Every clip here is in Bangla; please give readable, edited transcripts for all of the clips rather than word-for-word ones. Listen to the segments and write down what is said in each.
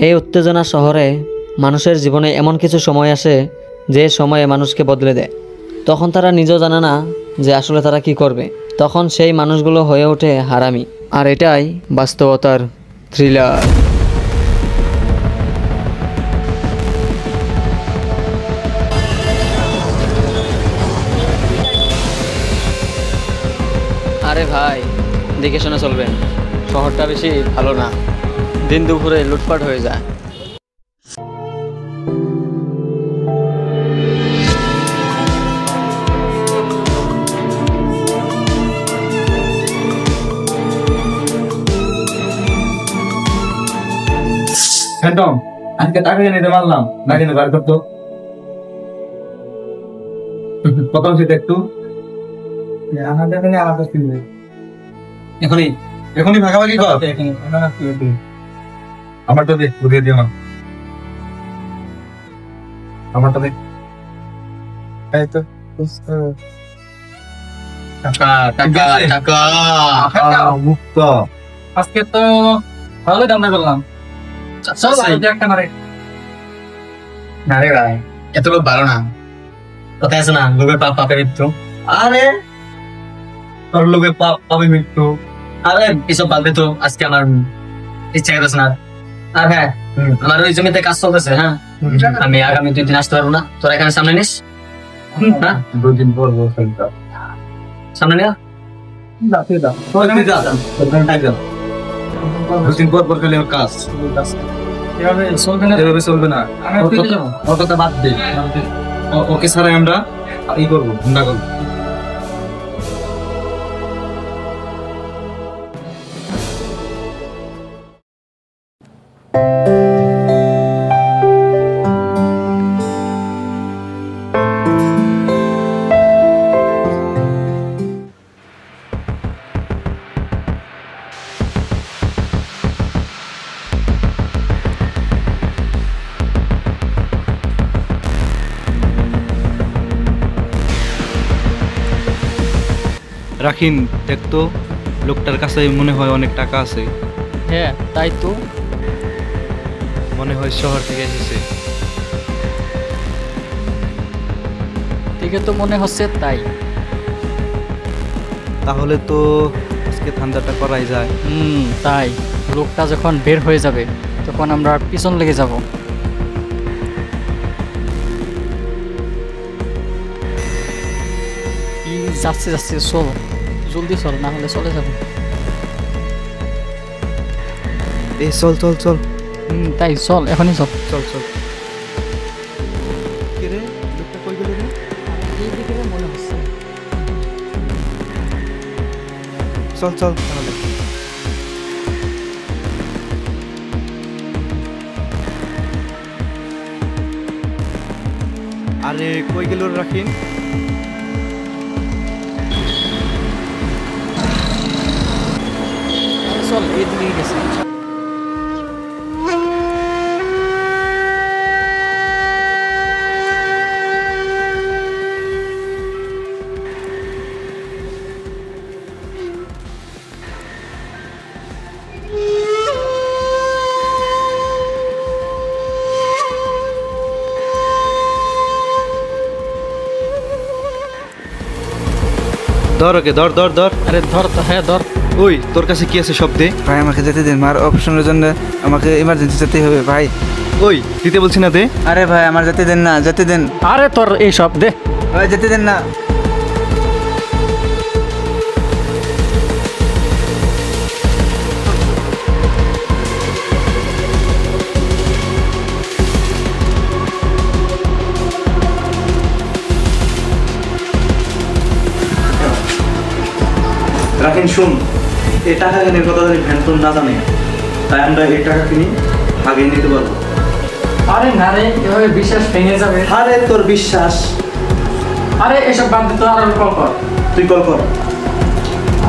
এই উত্তেজনা শহরে মানুষের জীবনে এমন কিছু সময় আসে যে সময়ে মানুষকে বদলে দেয়। তখন তারা নিজেও জানে না যে আসলে তারা কি করবে। তখন সেই মানুষগুলো হয়ে ওঠে হারামি। আর এটাই বাস্তবতার থ্রিলার। আরে ভাই, দেখে শুনে চলবেন, শহরটা বেশি ভালো না, দিন দুপুরে লুটপাট হয়ে যায়। ফ্যান্টম, আজকে টাকা নিতে পারলাম না, কিন্তু বার করতো কত সেটা একটু এখনই এখনই ভাগাভাগি কর। আমারটা দে, বুঝিয়ে দিও না। আমারটা দে। এই তো টাকা টাকা টাকা মুক্ত। আজকে তো ভালোই দাম করলাম। চল একটা মারে। না রে ভাই, এত লোক ভালো না। কথা আছে না, লোকের পাপ পাপে মৃত্যু। আরে তোর লোকের পাপ পাপে মৃত্যু। আরে এসব পাবে তো, আজকে আমার ইচ্ছা করতেছে না। আর হ্যাঁ, আমার ওই জমিতে কাজ চলতেছে। হ্যাঁ, আমি আগামী 2 দিন আসতে পারবো না। তোরা এখানে সামনে নিস। হ্যাঁ, 2 দিন পর সামনে নিয়া কাজ এভাবে চলবে না। ওর কথা বাদ দে, ওকে ছাড়াই আমরা ই করবো, হুন্ডা করবো। রাখিন, দেখতো লোকটার কাছে মনে হয় অনেক টাকা আছে। হ্যাঁ, তাই তো। মনে হয় শহর থেকে এসেছে। দেখে তো মনে হচ্ছে তাই। তাহলে তো আজকে ধান্দাটা করাই যায়। তাই লোকটা যখন বের হয়ে যাবে তখন আমরা পিছন লেগে যাব। যাচ্ছে যাচ্ছে, চল জলদি চল, না হলে চলে যাবে। এই চল চল চল। তাই চল, এখনই চল। চল চল। কে রে, লোকটা কই গেল রে? এই দিকে মনে হচ্ছে। চল চল তাহলে। আরে কই গেল রাখিন? চল, এদিকে গেছে। ধর ওকে, ধর ধর ধর। আরে ধর তো, হ্যাঁ ধর। ওই তোর কাছে কি আছে সব দে। ভাই আমাকে যেতে দিন, মার অপারেশনের জন্য আমাকে ইমার্জেন্সি যেতে হবে ভাই। ওই দিতে বলছি না, দে। আরে ভাই আমার যেতে দেন না, যেতে দেন। আরে তোর এই সব দে। ভাই যেতে দেন না। রাখিন শুন, এই টাকা কেনার কথা যদি ভ্যানটন না জানে, তাই আমরা এই টাকা কিনি আগে নিতে পারবো। আরে না রে, এভাবে বিশ্বাস ভেঙে যাবে। আরে তোর বিশ্বাস। আরে এসব বাদ দে তো, আর কল কর। তুই কল কর।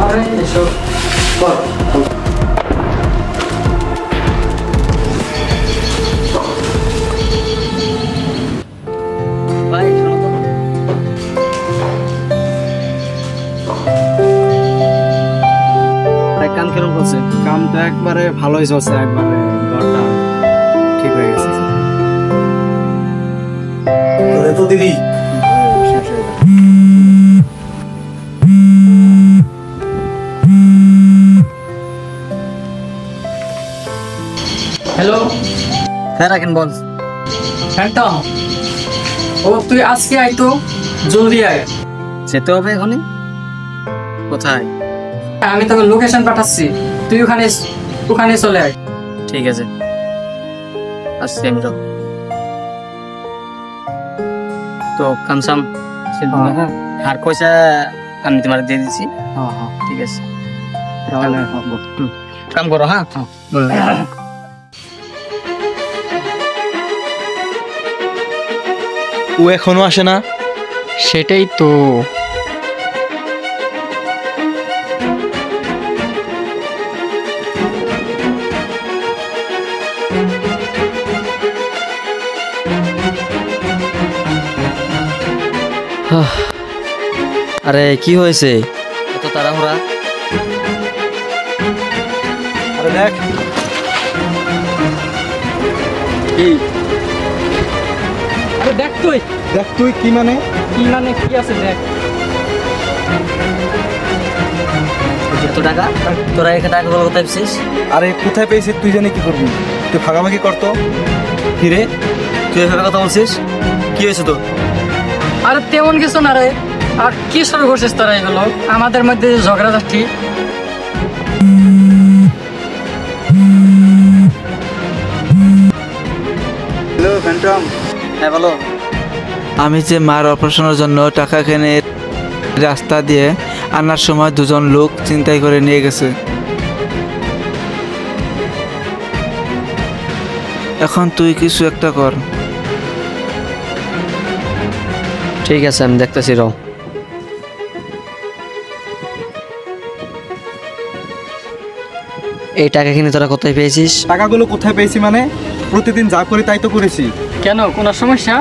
আরে এসব কর। ভাই শোনো তো। কাম কিরকম করছে? কাম তো একবারে ভালোই চলছে, একবারে ঘরটা প্রতিদিন হ্যালো হ্যাঁ রাখেন বল। ফ্যান্টম, ও তুই আজকে আয় তো, জলদি আয়। যেতে হবে এখনই? কোথায়? আমি তোকে লোকেশন পাঠাচ্ছি, তুই ওখানে ওখানে চলে আয়। ঠিক আছে, আসছি আমি তো। তো কামসাম আর পয়সা আমি তোমার দিয়ে দিচ্ছি। ঠিক আছে, কাম করো। হ্যাঁ ও এখনো আসে না? সেটাই তো। আরে কি হয়েছে এত তাড়াহুড়া? আরে দেখ কি আরে দেখ তুই, দেখ তুই কি মানে? কি মানে কি আছে দেখ। এত টাকা? তোরা এখানে টাকাগুলো কোথায় পেয়েছিস? আরে কোথায় পেয়েছিস তুই জানি কি করবি? তুই ভাগাভাগি করতো। কি রে, তুই এভাবে কথা বলছিস? কি হয়েছে তোর? আরে তেমন কিছু না রে। আর কি শুরু করছিস তোরা এগুলো? আমাদের মধ্যে যে ঝগড়াঝাটি। Hello Phantom. হ্যাঁ বলো। আমি যে মার অপারেশনের জন্য টাকা কিনে রাস্তা দিয়ে আনার সময় দুজন লোক ছিনতাই করে নিয়ে গেছে। এখন তুই কিছু একটা কর। ঠিক আছে, আমি দেখতেছি রও। এই টাকা কিনে তোরা কোথায় পেয়েছিস? টাকাগুলো কোথায় পেয়েছি মানে? প্রতিদিন যা করি তাই তো করেছি। কেন, কোনো সমস্যা?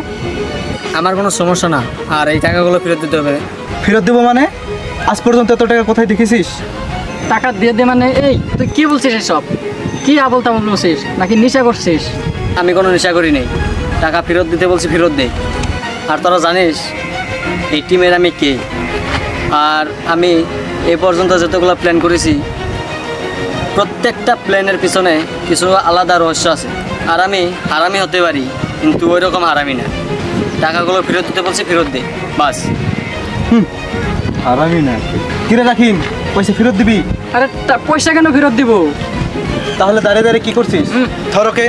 আমার কোনো সমস্যা না, আর এই টাকাগুলো ফেরত দিতে হবে। ফেরত দেবো মানে? আজ পর্যন্ত এত টাকা কোথায় দেখেছিস? টাকা দিয়ে দে মানে? এই তুই কি বলছিস এসব? কি আবল তাবল বলছিস, নাকি নেশা করছিস? আমি কোনো নেশা করি নাই, টাকা ফেরত দিতে বলছি ফেরত দে। আর তোরা জানিস এই টিমের আমি কে, আর আমি এই পর্যন্ত যতগুলো প্ল্যান করেছি প্রত্যেকটা প্ল্যানের পিছনে কিছু আলাদা রহস্য আছে। আর আমি হারামি হতে পারি, কিন্তু ওই রকম হারামি না। টাকাগুলো ফেরত দিতে বলছি ফেরত দে, বাস। আর আমি না। কিরে রাখিম, পয়সা ফেরত দিবি? আরে পয়সা কেন ফেরত দিব? তাহলে দাঁড়িয়ে দাঁড়িয়ে কি করছিস? ধর ওকে।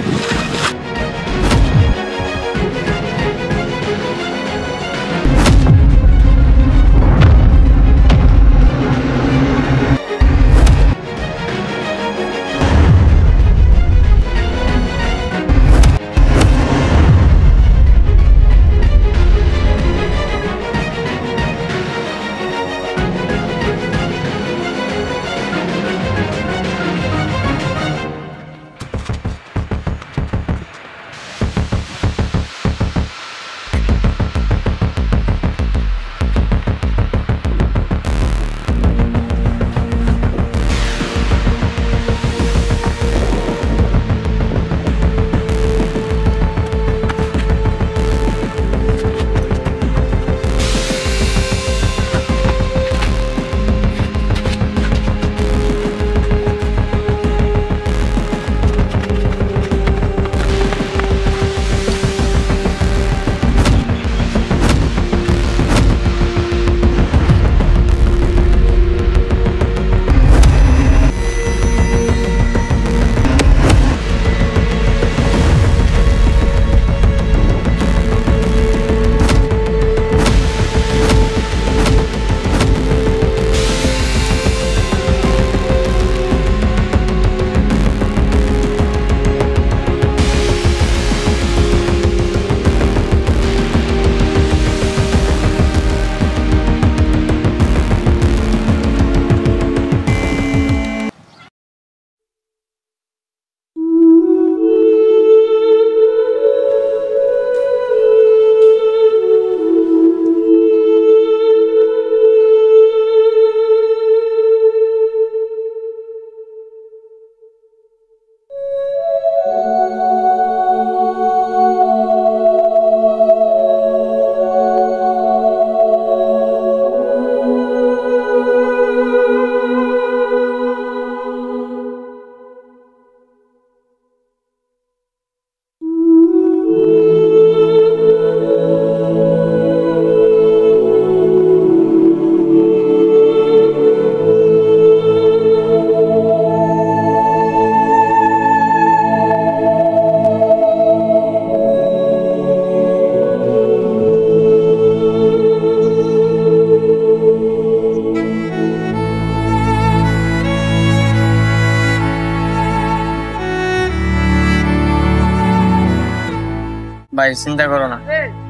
ভাই চিন্তা করো না,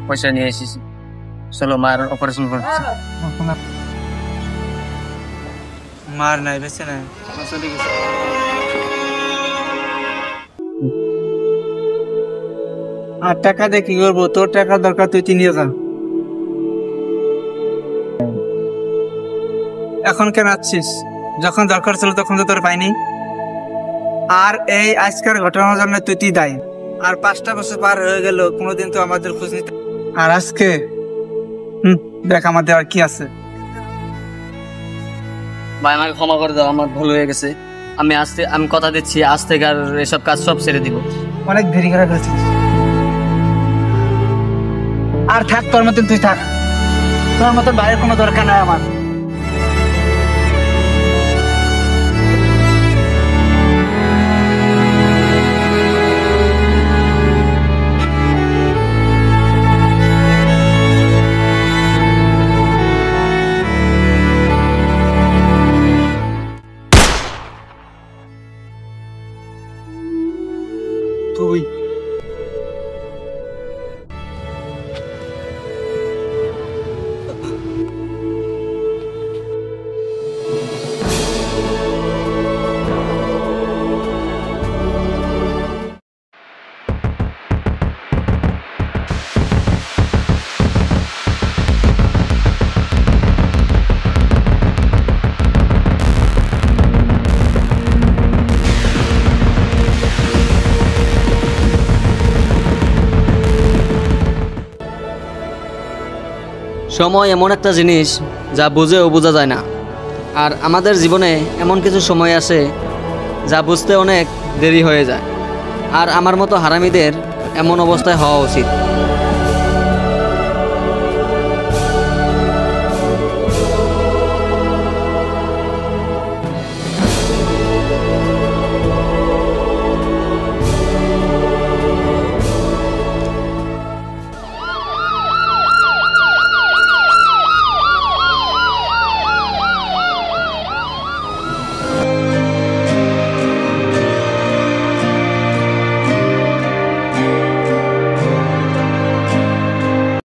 পয়সা নিয়ে এসেছি, চলো মার অপারেশন করছি। মার নাই বেঁচে নাই। আর টাকা দিয়ে কি করবো? তোর টাকা দরকার, তুই নিয়ে যা। এখন কেন আসছিস? যখন দরকার ছিল তখন তো তোর পাইনি। আর এই আজকের ঘটনার জন্য তুই দায়ী। আর 5টা বছর পার হয়ে গেল, কোনোদিন তো আমাদের খোঁজ নিতে। আর আজকে দেখ আমাদের আর কি আছে। ভাই আমাকে ক্ষমা করে দাও, আমার ভুল হয়ে গেছে। আমি কথা দিচ্ছি আজ থেকে আর এসব কাজ সব ছেড়ে দিব। অনেক দেরি করে ফেলছিস। আর থাক, তোর মতন তুই থাক, তোর মতন বাইরের কোনো দরকার নাই আমার। তুই সময় এমন একটা জিনিস যা বুঝেও বোঝা যায় না। আর আমাদের জীবনে এমন কিছু সময় আসে যা বুঝতে অনেক দেরি হয়ে যায়। আর আমার মতো হারামিদের এমন অবস্থায় হওয়া উচিত।